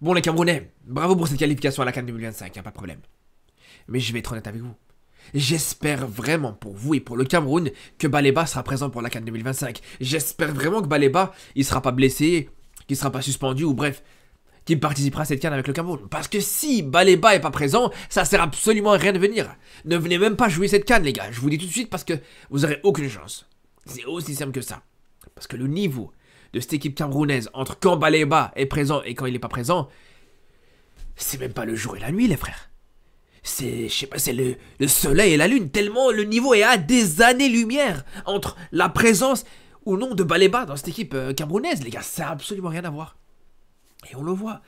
Bon les Camerounais, bravo pour cette qualification à la CAN 2025, y a pas de problème. Mais je vais être honnête avec vous. J'espère vraiment pour vous et pour le Cameroun que Baleba sera présent pour la CAN 2025. J'espère vraiment que Baleba, il sera pas blessé, qu'il sera pas suspendu ou bref, qu'il participera à cette CAN avec le Cameroun. Parce que si Baleba est pas présent, ça sert absolument à rien de venir. Ne venez même pas jouer cette CAN les gars, je vous dis tout de suite parce que vous aurez aucune chance. C'est aussi simple que ça. Parce que le niveau de cette équipe camerounaise entre quand Baleba est présent et quand il est pas présent, c'est même pas le jour et la nuit les frères. C'est, je sais pas, c'est le soleil et la lune, tellement le niveau est à des années-lumière entre la présence ou non de Baleba dans cette équipe camerounaise, les gars, ça n'a absolument rien à voir. Et on le voit,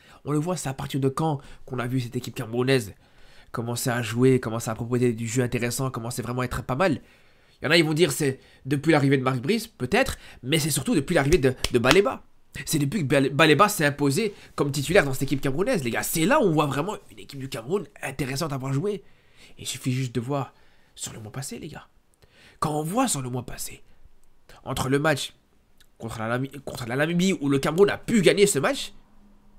c'est à partir de quand qu'on a vu cette équipe camerounaise commencer à jouer, commencer à proposer du jeu intéressant, commencer vraiment à être pas mal. Il y en a, ils vont dire c'est depuis l'arrivée de Marc Brice, peut-être, mais c'est surtout depuis l'arrivée de Baleba. C'est depuis que Baleba s'est imposé comme titulaire dans cette équipe camerounaise, les gars. C'est là où on voit vraiment une équipe du Cameroun intéressante à voir jouer. Et il suffit juste de voir sur le mois passé, les gars. Quand on voit sur le mois passé, entre le match contre la Namibie où le Cameroun a pu gagner ce match,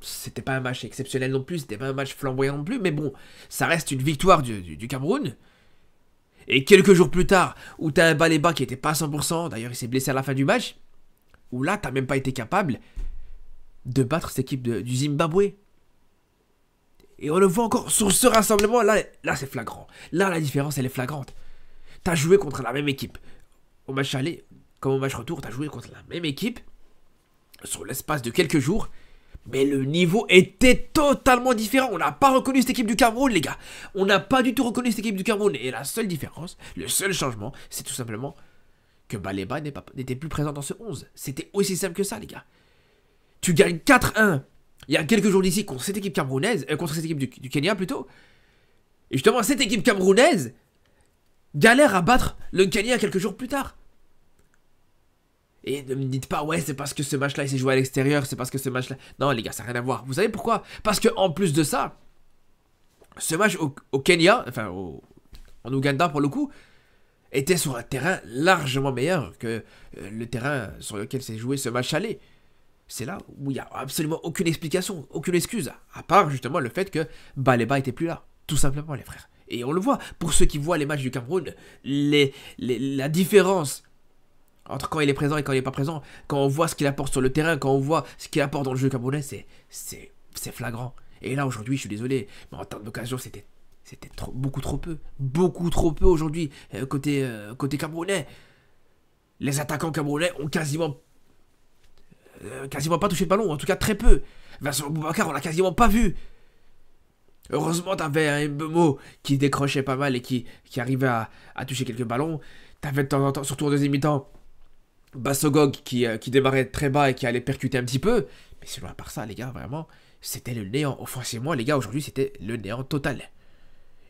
c'était pas un match exceptionnel non plus, c'était pas un match flamboyant non plus, mais bon, ça reste une victoire du Cameroun. Et quelques jours plus tard, où t'as un Baleba qui était pas à 100%, d'ailleurs il s'est blessé à la fin du match, où là, t'as même pas été capable de battre cette équipe du Zimbabwe. Et on le voit encore sur ce rassemblement, là c'est flagrant. Là, la différence, elle est flagrante. T'as joué contre la même équipe. Au match aller, comme au match retour, t'as joué contre la même équipe, sur l'espace de quelques jours, mais le niveau était totalement différent. On n'a pas reconnu cette équipe du Cameroun, les gars. On n'a pas du tout reconnu cette équipe du Cameroun. Et la seule différence, le seul changement, c'est tout simplement que Baleba n'était plus présent dans ce 11. C'était aussi simple que ça, les gars. Tu gagnes 4-1 il y a quelques jours d'ici contre cette équipe camerounaise, contre cette équipe du Kenya plutôt. Et justement, cette équipe camerounaise galère à battre le Kenya quelques jours plus tard. Et ne me dites pas, ouais, c'est parce que ce match-là, il s'est joué à l'extérieur, c'est parce que ce match-là... Non, les gars, ça n'a rien à voir. Vous savez pourquoi? Parce que en plus de ça, ce match au Kenya, enfin, en Ouganda pour le coup, était sur un terrain largement meilleur que le terrain sur lequel s'est joué ce match aller. C'est là où il n'y a absolument aucune explication, aucune excuse, à part justement le fait que Baleba était plus là, tout simplement les frères. Et on le voit, pour ceux qui voient les matchs du Cameroun, la différence entre quand il est présent et quand il n'est pas présent, quand on voit ce qu'il apporte sur le terrain, quand on voit ce qu'il apporte dans le jeu camerounais, c'est flagrant. Et là aujourd'hui, je suis désolé, mais en termes d'occasion, c'était beaucoup trop peu aujourd'hui côté camerounais. Les attaquants camerounais ont quasiment pas touché le ballon, en tout cas très peu. Vincent Boubacar, on l'a quasiment pas vu. Heureusement, t'avais un Mbemo qui décrochait pas mal et qui arrivait à toucher quelques ballons. T'avais de temps en temps, surtout en deuxième mi-temps, Bassogog qui démarrait très bas et qui allait percuter un petit peu. Mais sinon, à part ça, les gars, vraiment, c'était le néant. Offensivement, les gars, aujourd'hui, c'était le néant total.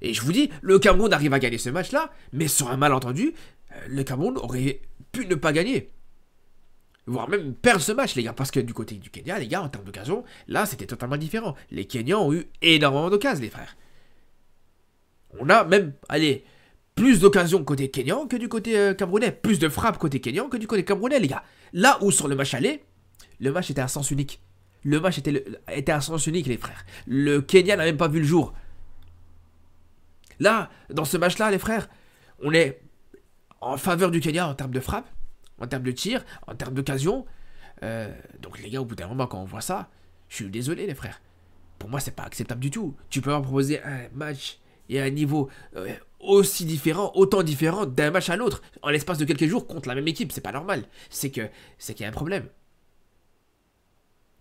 Et je vous dis, le Cameroun arrive à gagner ce match-là, mais sur un malentendu, le Cameroun aurait pu ne pas gagner. Voire même perdre ce match, les gars, parce que du côté du Kenya, les gars, en termes d'occasion, là, c'était totalement différent. Les Kenyans ont eu énormément d'occasions, les frères. On a même, allez, plus d'occasions côté Kenyan que du côté camerounais. Plus de frappes côté Kenyan que du côté camerounais, les gars. Là où sur le match aller, le match était à sens unique. Le match était à sens unique, les frères. Le Kenya n'a même pas vu le jour. Là, dans ce match-là, les frères, on est en faveur du Kenya en termes de frappe, en termes de tir, en termes d'occasion. Donc les gars, au bout d'un moment, quand on voit ça, je suis désolé, les frères. Pour moi, c'est pas acceptable du tout. Tu peux pas proposer un match et un niveau aussi différent, autant différent d'un match à l'autre, en l'espace de quelques jours contre la même équipe. C'est pas normal. C'est qu'il y a un problème.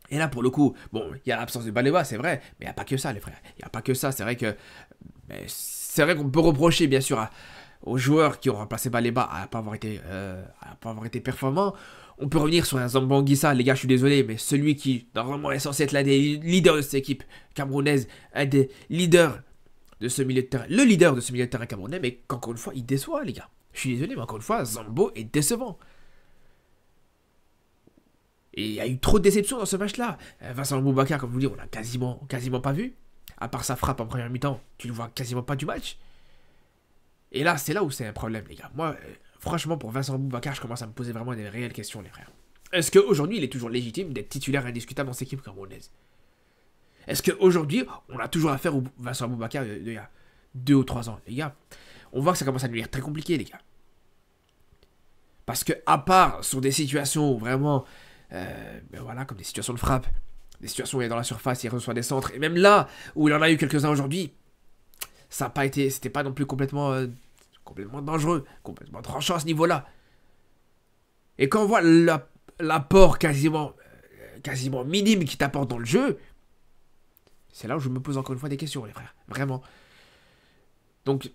Et là, pour le coup, bon, il y a l'absence de Baleba, c'est vrai, mais il n'y a pas que ça, les frères. Il n'y a pas que ça. C'est vrai qu'on peut reprocher, bien sûr, aux joueurs qui ont remplacé Baleba à ne pas avoir été performants. On peut revenir sur un Zambanguissa, les gars, je suis désolé, mais celui qui, normalement, est censé être l'un des leaders de cette équipe camerounaise, un des leaders de ce milieu de terrain, le leader de ce milieu de terrain camerounais, mais qu'encore une fois, il déçoit, les gars. Je suis désolé, mais encore une fois, Zambo est décevant. Et il y a eu trop de déceptions dans ce match-là. Vincent Boubacar, comme je vous dis, on l'a quasiment pas vu. À part sa frappe en première mi-temps, tu ne le vois quasiment pas du match. Et là, c'est là où c'est un problème, les gars. Moi, franchement, pour Vincent Boubacar, je commence à me poser vraiment des réelles questions, les frères. Est-ce qu'aujourd'hui, il est toujours légitime d'être titulaire indiscutable dans cette équipe camerounaise? Est-ce qu'aujourd'hui, on a toujours affaire au Vincent Aboubakar il y a 2 ou 3 ans, les gars? On voit que ça commence à devenir très compliqué, les gars. Parce que, à part sur des situations où vraiment, ben voilà, comme des situations de frappe, des situations où il est dans la surface, il reçoit des centres, et même là, où il en a eu quelques-uns aujourd'hui, ça n'a pas été, c'était pas non plus complètement dangereux, complètement tranchant à ce niveau-là. Et quand on voit l'apport quasiment minime qu'il t'apporte dans le jeu, c'est là où je me pose encore une fois des questions, les frères. Vraiment. Donc,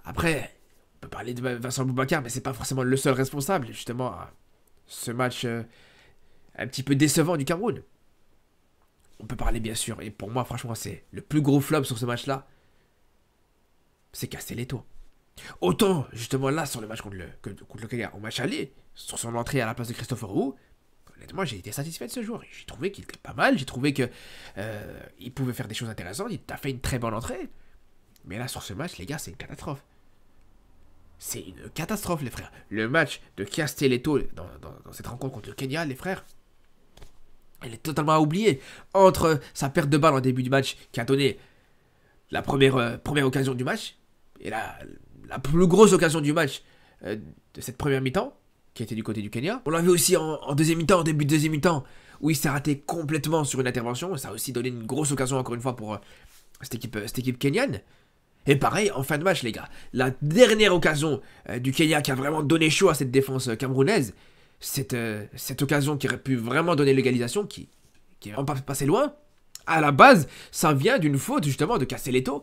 après, on peut parler de Vincent Aboubakar, mais c'est pas forcément le seul responsable, justement, à ce match un petit peu décevant du Cameroun. On peut parler, bien sûr, et pour moi, franchement, c'est le plus gros flop sur ce match-là, c'est Castelletto. Autant, justement, là, sur le match contre le Kenya, au match aller, sur son entrée à la place de Christopher Roux, honnêtement, j'ai été satisfait de ce joueur. J'ai trouvé qu'il était pas mal, j'ai trouvé que il pouvait faire des choses intéressantes, il a fait une très bonne entrée. Mais là, sur ce match, les gars, c'est une catastrophe. C'est une catastrophe, les frères. Le match de Castelletto dans cette rencontre contre le Kenya, les frères, elle est totalement à oublier. Entre sa perte de balle en début du match, qui a donné la première occasion du match, et la plus grosse occasion du match de cette première mi-temps, qui était du côté du Kenya. On l'a vu aussi en deuxième mi-temps, en début de deuxième mi-temps, où il s'est raté complètement sur une intervention. Ça a aussi donné une grosse occasion, encore une fois, pour cette équipe kenyane. Et pareil, en fin de match, les gars, la dernière occasion du Kenya qui a vraiment donné chaud à cette défense camerounaise, cette occasion qui aurait pu vraiment donner l'égalisation, qui est vraiment pas passé loin, à la base, ça vient d'une faute, justement, de Castelletto,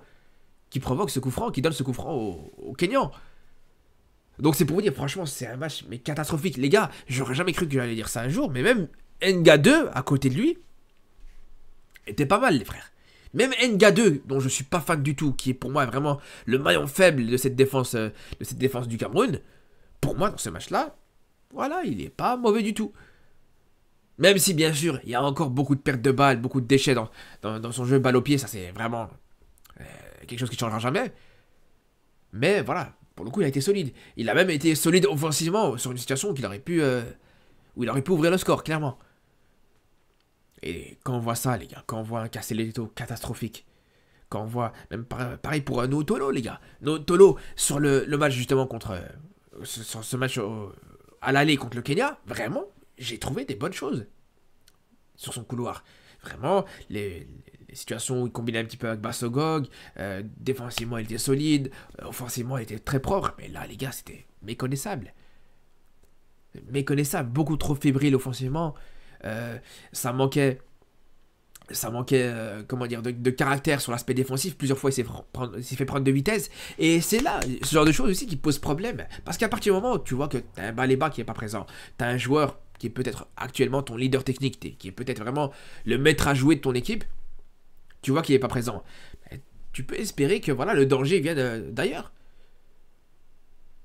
qui provoque ce coup franc, qui donne ce coup franc au Kenyan. Donc c'est pour vous dire, franchement, c'est un match mais catastrophique. Les gars, j'aurais jamais cru que j'allais dire ça un jour, mais même Nga 2, à côté de lui, était pas mal, les frères. Même Nga 2, dont je suis pas fan du tout, qui est pour moi vraiment le maillon faible de cette défense du Cameroun, pour moi, dans ce match-là, voilà, il est pas mauvais du tout. Même si, bien sûr, il y a encore beaucoup de pertes de balles, beaucoup de déchets dans son jeu balle au pied, ça c'est vraiment quelque chose qui ne changera jamais. Mais voilà, pour le coup, il a été solide. Il a même été solide offensivement sur une situation où il aurait pu ouvrir le score, clairement. Et quand on voit ça, les gars, quand on voit un Castelletto catastrophique, quand on voit, même pareil pour Notolo, les gars. Notolo, sur le match justement sur ce match à l'aller contre le Kenya, vraiment, j'ai trouvé des bonnes choses sur son couloir. Vraiment, les situations où il combinait un petit peu avec Bassogog, défensivement il était solide, offensivement il était très propre, mais là les gars c'était méconnaissable. Méconnaissable, beaucoup trop fébrile offensivement, ça manquait comment dire, de caractère sur l'aspect défensif. Plusieurs fois il s'est fait prendre de vitesse, et c'est là ce genre de choses aussi qui pose problème, parce qu'à partir du moment où tu vois que t'as un Baleba qui est pas présent, t'as un joueur qui est peut-être actuellement ton leader technique, qui est peut-être vraiment le maître à jouer de ton équipe, tu vois qu'il n'est pas présent, tu peux espérer que voilà, le danger vienne d'ailleurs.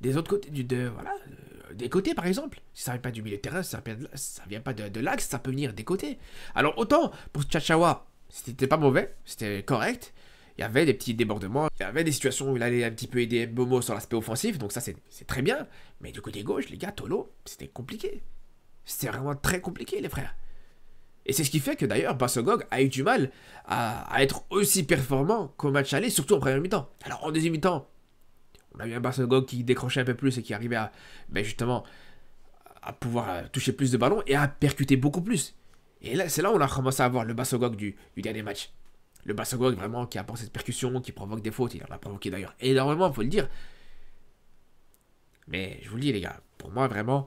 Des autres côtés, des côtés par exemple. Si ça vient pas du milieu de terrain, si ça vient pas de l'axe, ça peut venir des côtés. Alors autant pour Tchatchawa, c'était pas mauvais, c'était correct. Il y avait des petits débordements, il y avait des situations où il allait un petit peu aider Mbomo sur l'aspect offensif, donc ça c'est très bien. Mais du côté gauche, les gars, Tolo, c'était compliqué. C'était vraiment très compliqué, les frères. Et c'est ce qui fait que d'ailleurs Bassogog a eu du mal à être aussi performant qu'au match aller, surtout en première mi-temps. Alors en deuxième mi-temps, on a eu un Bassogog qui décrochait un peu plus et qui arrivait justement à pouvoir toucher plus de ballons et à percuter beaucoup plus. Et là, c'est là où on a commencé à voir le Bassogog du dernier match. Le Bassogog vraiment qui apporte cette percussion, qui provoque des fautes. Il en a provoqué d'ailleurs énormément, il faut le dire. Mais je vous le dis les gars, pour moi vraiment,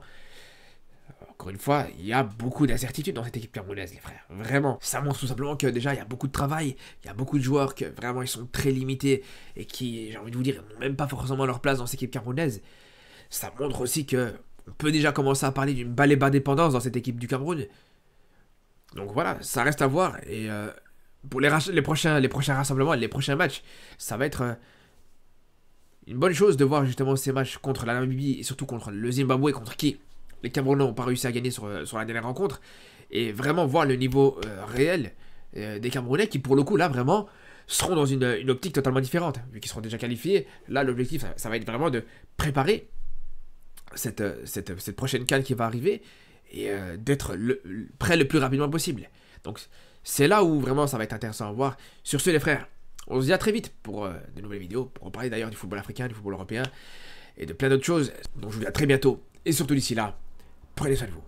encore une fois, il y a beaucoup d'incertitudes dans cette équipe camerounaise, les frères. Vraiment. Ça montre tout simplement que déjà, il y a beaucoup de travail. Il y a beaucoup de joueurs que vraiment, ils sont très limités et qui, j'ai envie de vous dire, n'ont même pas forcément leur place dans cette équipe camerounaise. Ça montre aussi que on peut déjà commencer à parler d'une Baleba dépendance dans cette équipe du Cameroun. Donc voilà, ça reste à voir. Et pour les prochains rassemblements, les prochains matchs, ça va être une bonne chose de voir justement ces matchs contre la Namibie et surtout contre le Zimbabwe, contre qui les Camerounais n'ont pas réussi à gagner sur la dernière rencontre, et vraiment voir le niveau réel des Camerounais qui, pour le coup, là, vraiment, seront dans une optique totalement différente, vu qu'ils seront déjà qualifiés. Là, l'objectif, ça va être vraiment de préparer cette prochaine CAN qui va arriver, et d'être prêt le plus rapidement possible. Donc, C'est là où vraiment ça va être intéressant à voir. Sur ce les frères, on se dit à très vite pour de nouvelles vidéos, pour en parler d'ailleurs du football africain, du football européen et de plein d'autres choses. Donc je vous dis à très bientôt. Et surtout d'ici là, prenez soin de vous.